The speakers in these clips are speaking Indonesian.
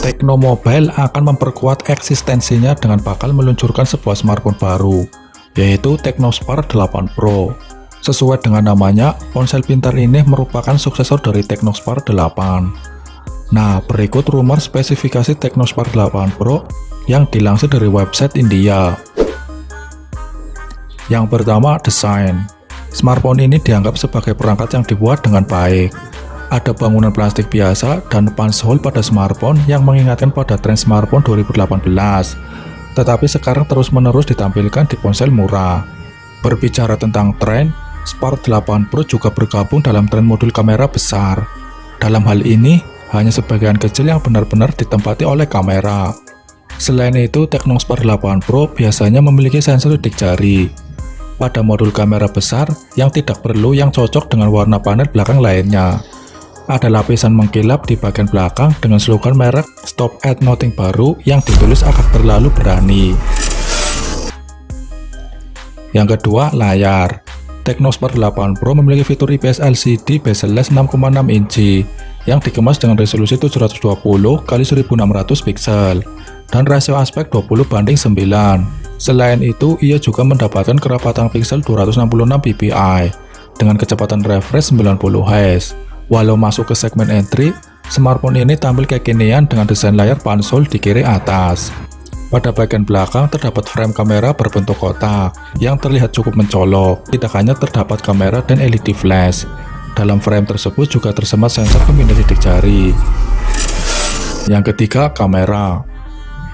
Tecno Mobile akan memperkuat eksistensinya dengan bakal meluncurkan sebuah smartphone baru, yaitu Tecno Spark 8 Pro. Sesuai dengan namanya, ponsel pintar ini merupakan suksesor dari Tecno Spark 8. Nah, berikut rumor spesifikasi Tecno Spark 8 Pro yang dilansir dari website India. Yang pertama, desain. Smartphone ini dianggap sebagai perangkat yang dibuat dengan baik. Ada bangunan plastik biasa dan punch hole pada smartphone yang mengingatkan pada tren smartphone 2018. Tetapi sekarang terus-menerus ditampilkan di ponsel murah. Berbicara tentang tren, Spark 8 Pro juga bergabung dalam tren modul kamera besar. Dalam hal ini, hanya sebagian kecil yang benar-benar ditempati oleh kamera. Selain itu, Tecno Spark 8 Pro biasanya memiliki sensor sidik jari. Pada modul kamera besar yang tidak perlu yang cocok dengan warna panel belakang lainnya. Ada lapisan mengkilap di bagian belakang dengan slogan merek Stop at Nothing baru yang ditulis agak terlalu berani. Yang kedua, layar. Tecno Spark 8 Pro memiliki fitur IPS LCD bezel 6,6 inci yang dikemas dengan resolusi 720x1600 pixel dan rasio aspek 20:9. Selain itu, ia juga mendapatkan kerapatan pixel 266 ppi dengan kecepatan refresh 90 Hz. Walau masuk ke segmen entry, smartphone ini tampil kekinian dengan desain layar punch hole di kiri atas. Pada bagian belakang terdapat frame kamera berbentuk kotak yang terlihat cukup mencolok. Tidak hanya terdapat kamera dan LED flash. Dalam frame tersebut juga tersemat sensor pemindai sidik jari. Yang ketiga, kamera.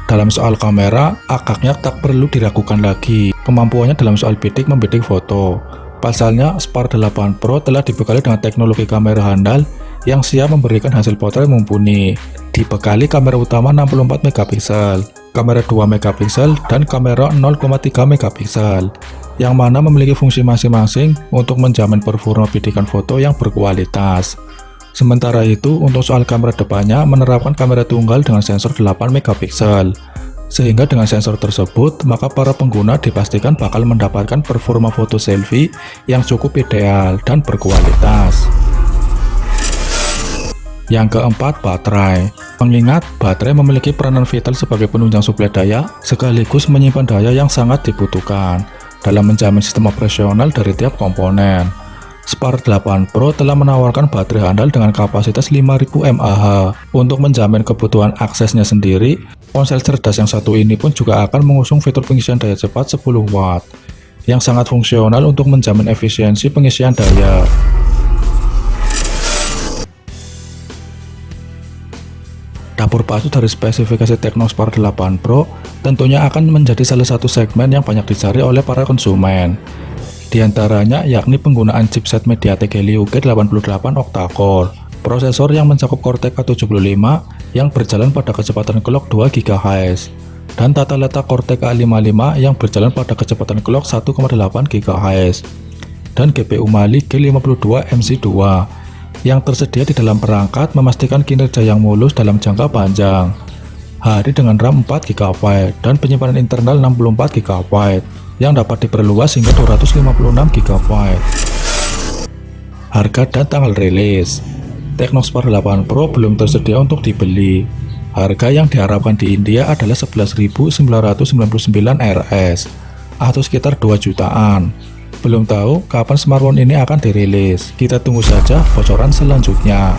Dalam soal kamera, agaknya tak perlu diragukan lagi. Kemampuannya dalam soal membidik foto. Pasalnya, Spark 8 Pro telah dibekali dengan teknologi kamera handal yang siap memberikan hasil potret mumpuni. Dibekali kamera utama 64 megapiksel, kamera 2 megapiksel, dan kamera 0,3 megapiksel, yang mana memiliki fungsi masing-masing untuk menjamin performa bidikan foto yang berkualitas. Sementara itu, untuk soal kamera depannya menerapkan kamera tunggal dengan sensor 8 megapiksel. Sehingga dengan sensor tersebut, maka para pengguna dipastikan bakal mendapatkan performa foto selfie yang cukup ideal dan berkualitas. Yang keempat, baterai. Mengingat baterai memiliki peranan vital sebagai penunjang suplai daya, sekaligus menyimpan daya yang sangat dibutuhkan dalam menjamin sistem operasional dari tiap komponen. Spark 8 Pro telah menawarkan baterai handal dengan kapasitas 5000 mAh. Untuk menjamin kebutuhan aksesnya sendiri, ponsel cerdas yang satu ini pun juga akan mengusung fitur pengisian daya cepat 10 watt, yang sangat fungsional untuk menjamin efisiensi pengisian daya. Dapur batu dari spesifikasi Tecno Spark 8 Pro tentunya akan menjadi salah satu segmen yang banyak dicari oleh para konsumen. Di antaranya yakni penggunaan chipset MediaTek Helio G88 octa-core, prosesor yang mencakup Cortex A75 yang berjalan pada kecepatan clock 2 GHz, dan tata letak Cortex A55 yang berjalan pada kecepatan clock 1,8 GHz, dan GPU Mali G52 MC2 yang tersedia di dalam perangkat memastikan kinerja yang mulus dalam jangka panjang. Hadir dengan RAM 4 GB dan penyimpanan internal 64 GB yang dapat diperluas hingga 256 GB. Harga dan tanggal rilis. Tecno Spark 8 Pro belum tersedia untuk dibeli. Harga yang diharapkan di India adalah 11.999 Rs atau sekitar 2 jutaan. Belum tahu kapan smartphone ini akan dirilis. Kita tunggu saja bocoran selanjutnya.